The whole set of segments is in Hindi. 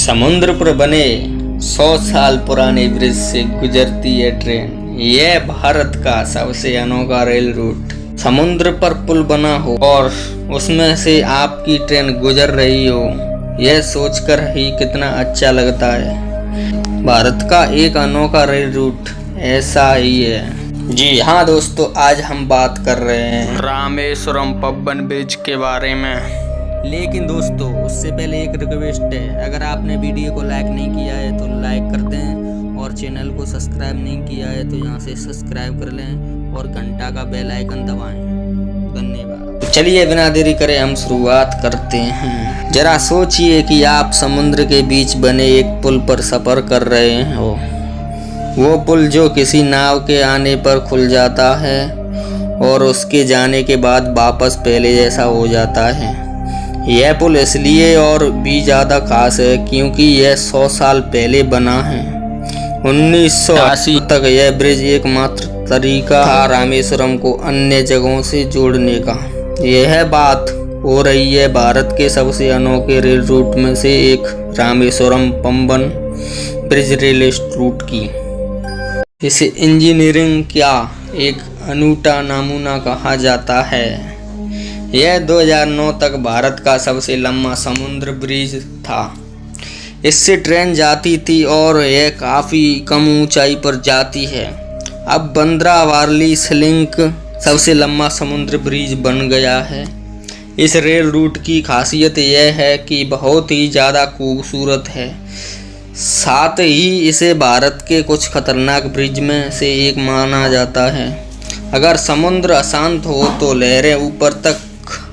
समुद्र पर बने 100 साल पुराने ब्रिज से गुजरती है ट्रेन। यह भारत का सबसे अनोखा रेल रूट। समुद्र पर पुल बना हो और उसमें से आपकी ट्रेन गुजर रही हो, यह सोचकर ही कितना अच्छा लगता है। भारत का एक अनोखा रेल रूट ऐसा ही है। जी हाँ दोस्तों, आज हम बात कर रहे हैं रामेश्वरम पब्बन ब्रिज के बारे में। लेकिन दोस्तों, उससे पहले एक रिक्वेस्ट है, अगर आपने वीडियो को लाइक नहीं किया है तो लाइक कर दें और चैनल को सब्सक्राइब नहीं किया है तो यहाँ से सब्सक्राइब कर लें और घंटा का बेल आइकन दबाएं। धन्यवाद। तो चलिए बिना देरी करे हम शुरुआत करते हैं। जरा सोचिए कि आप समुद्र के बीच बने एक पुल पर सफ़र कर रहे हो। वो पुल जो किसी नाव के आने पर खुल जाता है और उसके जाने के बाद वापस पहले जैसा हो जाता है। यह पुल इसलिए और भी ज़्यादा खास है क्योंकि यह 100 साल पहले बना है। 1980 तक यह ब्रिज एकमात्र तरीका था रामेश्वरम को अन्य जगहों से जोड़ने का। यह बात हो रही है भारत के सबसे अनोखे रेल रूट में से एक Rameswaram Pamban bridge rail route की। इसे इंजीनियरिंग का एक अनूठा नमूना कहा जाता है। यह 2009 तक भारत का सबसे लंबा समुद्र ब्रिज था। इससे ट्रेन जाती थी और यह काफ़ी कम ऊंचाई पर जाती है। अब बांद्रा वारली लिंक सबसे लंबा समुद्र ब्रिज बन गया है। इस रेल रूट की खासियत यह है कि बहुत ही ज़्यादा खूबसूरत है। साथ ही इसे भारत के कुछ खतरनाक ब्रिज में से एक माना जाता है। अगर समुद्र अशांत हो तो लहरें ऊपर तक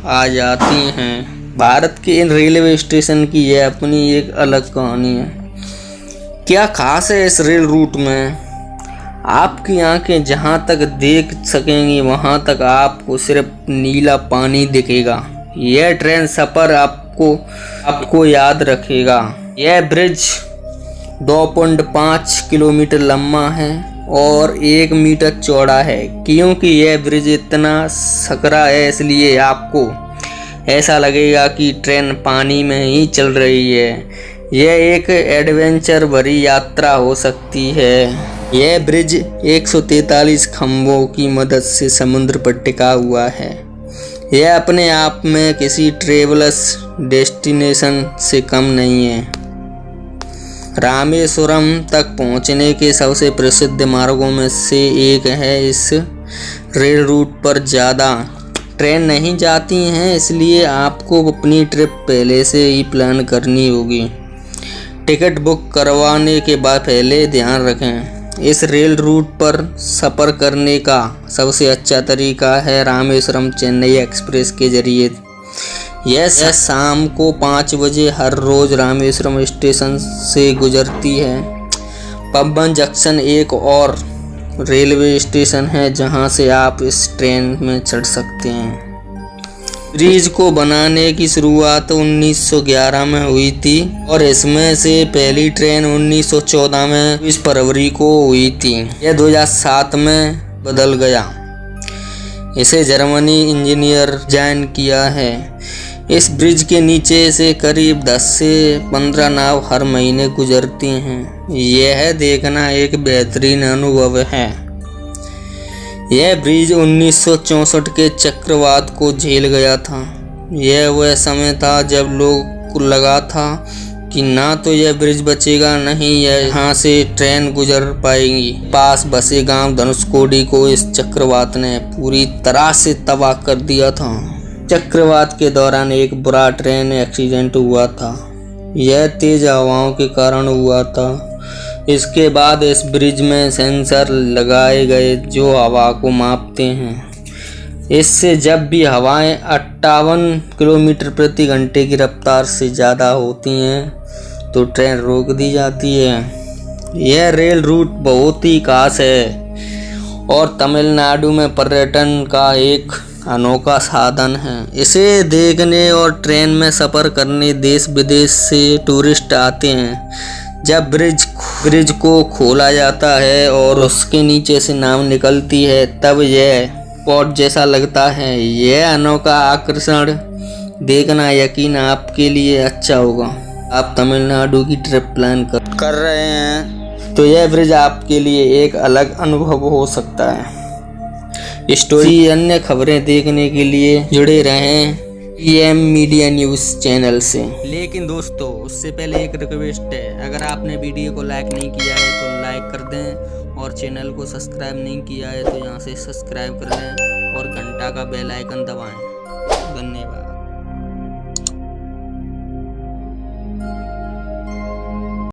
आ जाती हैं। भारत के इन रेलवे स्टेशन की यह अपनी एक अलग कहानी है। क्या खास है इस रेल रूट में? आपकी आंखें जहां तक देख सकेंगी वहां तक आपको सिर्फ नीला पानी दिखेगा। यह ट्रेन सफ़र आपको याद रखेगा। यह ब्रिज 2.5 किलोमीटर लंबा है और 1 मीटर चौड़ा है। क्योंकि यह ब्रिज इतना सकरा है इसलिए आपको ऐसा लगेगा कि ट्रेन पानी में ही चल रही है। यह एक एडवेंचर भरी यात्रा हो सकती है। यह ब्रिज 143 खंभों की मदद से समुद्र पर टिका हुआ है। यह अपने आप में किसी ट्रेवलर्स डेस्टिनेशन से कम नहीं है। रामेश्वरम तक पहुंचने के सबसे प्रसिद्ध मार्गों में से एक है। इस रेल रूट पर ज़्यादा ट्रेन नहीं जाती हैं, इसलिए आपको अपनी ट्रिप पहले से ही प्लान करनी होगी। टिकट बुक करवाने के बाद पहले ध्यान रखें, इस रेल रूट पर सफ़र करने का सबसे अच्छा तरीका है रामेश्वरम चेन्नई एक्सप्रेस के जरिए। यह शाम को 5 बजे हर रोज़ रामेश्वरम स्टेशन से गुजरती है। पब्बन जंक्शन एक और रेलवे स्टेशन है जहां से आप इस ट्रेन में चढ़ सकते हैं। ब्रिज को बनाने की शुरुआत 1911 में हुई थी और इसमें से पहली ट्रेन 1914 में 20 फरवरी को हुई थी। यह 2007 में बदल गया। इसे जर्मनी इंजीनियर डिजाइन किया है। इस ब्रिज के नीचे से करीब 10 से 15 नाव हर महीने गुजरती हैं। यह देखना एक बेहतरीन अनुभव है। यह ब्रिज 1964 के चक्रवात को झेल गया था। यह वह समय था जब लोगों को लगा था कि ना तो यह ब्रिज बचेगा, नहीं यहाँ से ट्रेन गुजर पाएगी। पास बसे गांव धनुषकोडी को इस चक्रवात ने पूरी तरह से तबाह कर दिया था। चक्रवात के दौरान एक बुरा ट्रेन एक्सीडेंट हुआ था। यह तेज हवाओं के कारण हुआ था। इसके बाद इस ब्रिज में सेंसर लगाए गए जो हवा को मापते हैं। इससे जब भी हवाएं 58 किलोमीटर प्रति घंटे की रफ्तार से ज़्यादा होती हैं तो ट्रेन रोक दी जाती है। यह रेल रूट बहुत ही खास है और तमिलनाडु में पर्यटन का एक अनोखा साधन है। इसे देखने और ट्रेन में सफ़र करने देश विदेश से टूरिस्ट आते हैं। जब ब्रिज को खोला जाता है और उसके नीचे से नाव निकलती है तब यह स्पॉट जैसा लगता है। यह अनोखा आकर्षण देखना यकीन आपके लिए अच्छा होगा। आप तमिलनाडु की ट्रिप प्लान कर रहे हैं तो यह ब्रिज आपके लिए एक अलग अनुभव हो सकता है। स्टोरी अन्य खबरें देखने के लिए जुड़े रहें EM मीडिया न्यूज़ चैनल से। लेकिन दोस्तों उससे पहले एक रिक्वेस्ट है, अगर आपने वीडियो को लाइक नहीं किया है तो लाइक कर दें और चैनल को सब्सक्राइब नहीं किया है तो यहाँ से सब्सक्राइब कर लें और घंटा का बेल आइकन दबाएं। धन्यवाद।